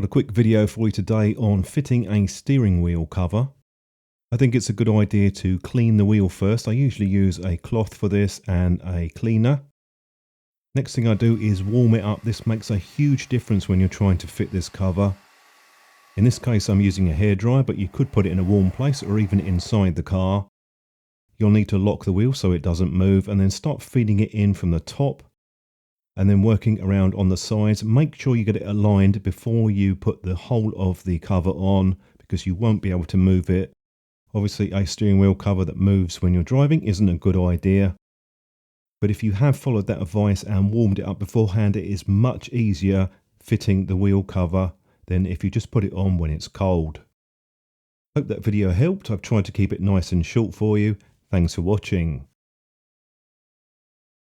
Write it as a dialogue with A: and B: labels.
A: Got a quick video for you today on fitting a steering wheel cover. I think it's a good idea to clean the wheel first. I usually use a cloth for this and a cleaner. Next thing I do is warm it up. This makes a huge difference when you're trying to fit this cover. In this case I'm using a hairdryer, but you could put it in a warm place or even inside the car. You'll need to lock the wheel so it doesn't move and then start feeding it in from the top. And then working around on the sides. Make sure you get it aligned before you put the whole of the cover on, because you won't be able to move it. Obviously a steering wheel cover that moves when you're driving isn't a good idea. But if you have followed that advice and warmed it up beforehand, it is much easier fitting the wheel cover than if you just put it on when it's cold. Hope that video helped. I've tried to keep it nice and short for you. Thanks for watching.